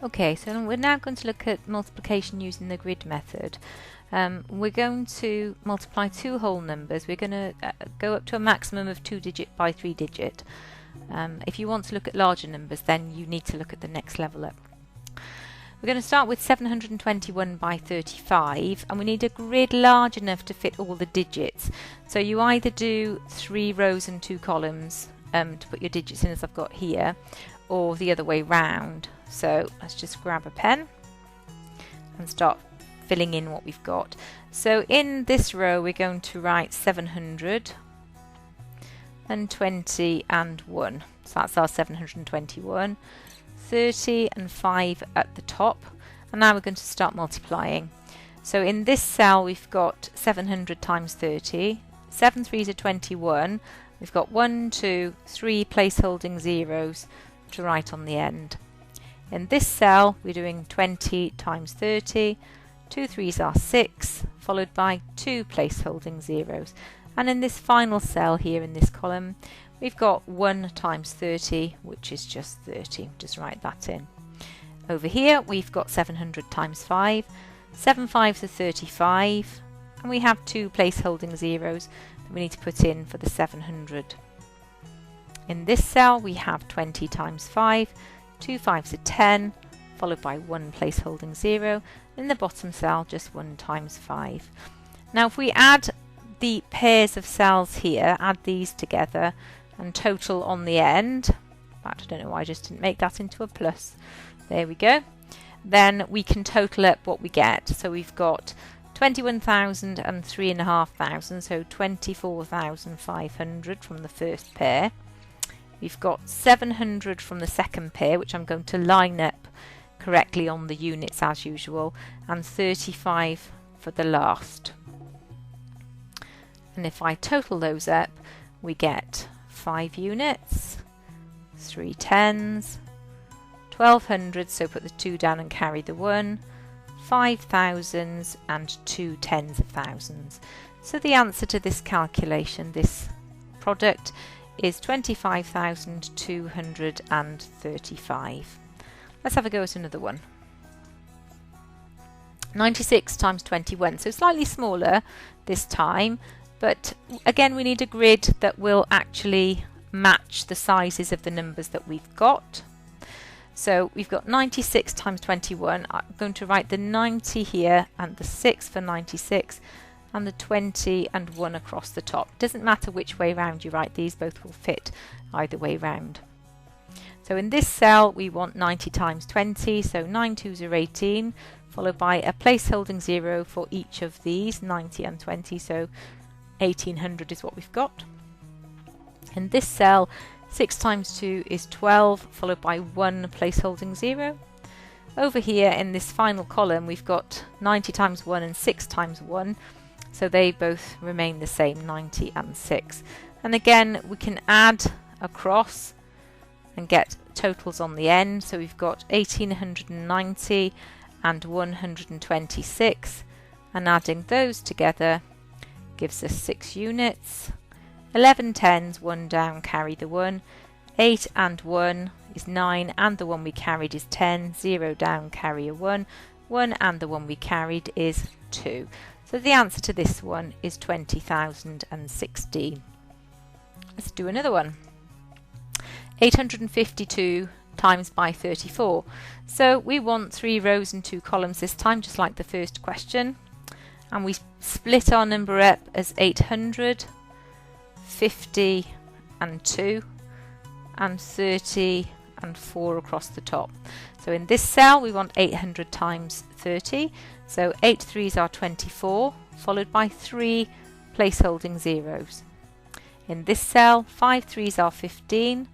Okay, so we're now going to look at multiplication using the grid method. We're going to multiply two whole numbers. We're going to go up to a maximum of 2-digit by 3-digit. If you want to look at larger numbers, then you need to look at the next level up. We're going to start with 721 by 35, and we need a grid large enough to fit all the digits. So you either do 3 rows and 2 columns to put your digits in, as I've got here, or the other way round. So let's just grab a pen and start filling in what we've got. So in this row we're going to write 700 and 20 and 1. So that's our 721, 30 and 5 at the top. And now we're going to start multiplying. So in this cell we've got 700 times 30, 7 3s are 21. We've got 1, 2, 3 placeholding zeros to write on the end. In this cell we're doing 20 times 30, 2 3s are 6, followed by 2 placeholding zeros. And in this final cell here in this column we've got 1 times 30, which is just 30. Just write that in. Over here we've got 700 times 5, 7 5s are 35, and we have 2 placeholding zeros that we need to put in for the 700. In this cell we have 20 times 5, 2 5s are 10, followed by 1 placeholding 0. In the bottom cell, just 1 times 5. Now if we add the pairs of cells here, add these together and total on the end, in fact I don't know why I just didn't make that into a plus, there we go, then we can total up what we get. So we've got 21,000 and 3,500, so 24,500 from the first pair. We've got 700 from the second pair, which I'm going to line up correctly on the units as usual, and 35 for the last. And if I total those up, we get 5 units, 3 tens, 1200, so put the 2 down and carry the 1, 5 thousands and 2 tens of thousands. So the answer to this calculation, this product, is 25,235. Let's have a go at another one. 96 times 21, so slightly smaller this time, but again we need a grid that will actually match the sizes of the numbers that we've got. So we've got 96 times 21. I'm going to write the 90 here and the 6 for 96. And the 20 and 1 across the top. Doesn't matter which way round you write these, both will fit either way round. So in this cell we want 90 times 20, so 9 2s are 18, followed by a placeholding 0 for each of these, 90 and 20, so 1800 is what we've got. In this cell 6 times 2 is 12, followed by 1 placeholding 0. Over here in this final column we've got 90 times 1 and 6 times 1. So they both remain the same, 90 and 6. And again, we can add across and get totals on the end. So we've got 1890 and 126. And adding those together gives us 6 units. 11 tens, 1 down, carry the 1. 8 and 1 is 9, and the one we carried is 10. 0 down, carry a 1. 1 and the one we carried is 2. So the answer to this one is 20,016. Let's do another one. 852 times by 34. So we want 3 rows and 2 columns this time, just like the first question. And we split our number up as 800, 50 and 2, and 30 and 4 across the top. So in this cell we want 800 times 30, so 8 3s are 24, followed by 3 placeholding zeros. In this cell 5 3s are 15,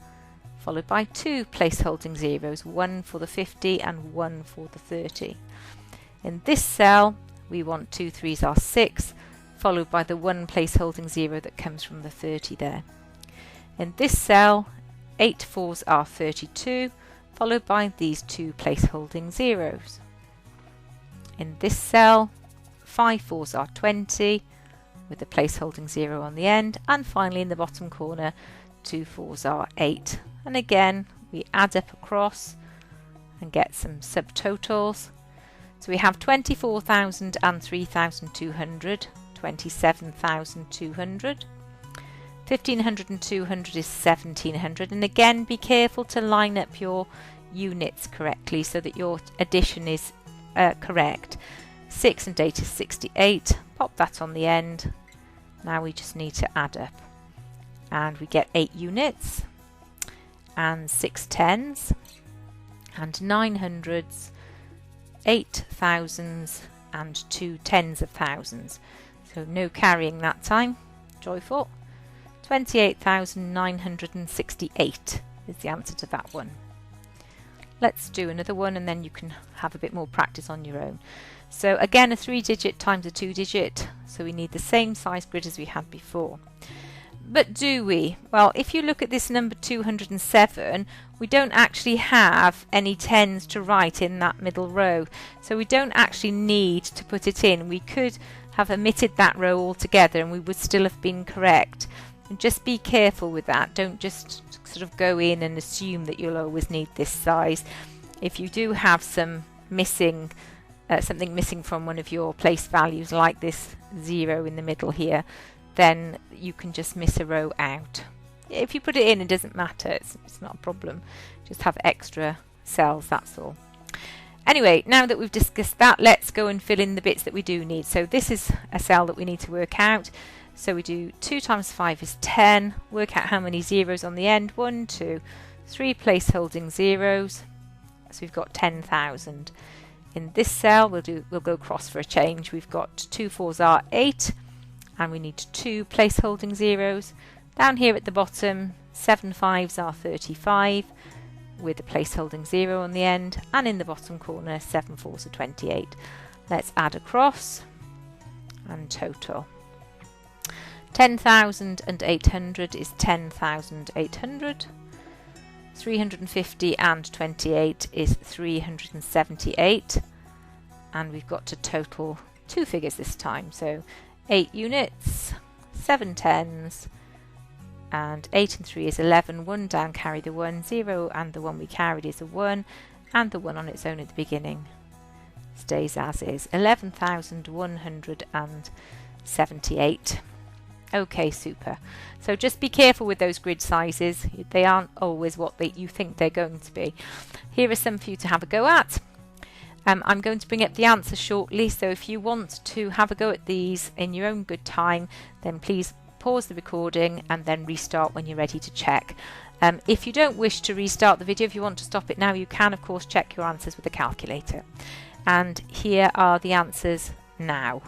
followed by 2 placeholding zeros, 1 for the 50 and 1 for the 30. In this cell we want 2 3s are 6, followed by the 1 placeholding 0 that comes from the 30 there. In this cell 8 4s are 32, followed by these 2 placeholding zeros. In this cell 5 4s are 20, with the placeholding 0 on the end, and finally in the bottom corner 2 4s are 8. And again we add up across and get some subtotals. So we have 24,000 and 3,200, 27,200. 1,500 and 200 is 1,700, and again be careful to line up your units correctly so that your addition is correct. 6 and 8 is 68, pop that on the end. Now we just need to add up, and we get 8 units and 6 tens and 9 hundreds, 8 thousands and 2 tens of thousands. So no carrying that time, joyful. 28,968 is the answer to that one. Let's do another one and then you can have a bit more practice on your own. So again, a 3-digit times a 2-digit, so we need the same size grid as we had before. But do we? Well, if you look at this number 207, we don't actually have any tens to write in that middle row, so we don't actually need to put it in. We could have omitted that row altogether and we would still have been correct. And just be careful with that. Don't just sort of go in and assume that you'll always need this size. If you do have some missing, something missing from one of your place values, like this 0 in the middle here, then you can just miss a row out. If you put it in, it doesn't matter. It's not a problem. Just have extra cells, that's all. Anyway, now that we've discussed that, let's go and fill in the bits that we do need. So this is a cell that we need to work out. So we do 2 times 5 is 10. Work out how many zeros on the end. 1, 2, 3 placeholding zeros. So we've got 10,000. In this cell, we'll go cross for a change. We've got 2 4s are 8, and we need 2 placeholding zeros. Down here at the bottom, 7 5s are 35, with a placeholding 0 on the end, and in the bottom corner, 7 4s are 28. Let's add across and total. 10,800 is 10,800. 350 and 28 is 378. And we've got to total 2 figures this time. So 8 units, 7 tens, and 8 and 3 is 11. 1 down, carry the 1. 0 and the 1 we carried is a 1. And the 1 on its own at the beginning stays as is. 11,178. Okay, super. So just be careful with those grid sizes. They aren't always what you think they're going to be. Here are some for you to have a go at. I'm going to bring up the answers shortly, so if you want to have a go at these in your own good time, then please pause the recording and then restart when you're ready to check. If you don't wish to restart the video, if you want to stop it now, you can of course check your answers with a calculator. And here are the answers now.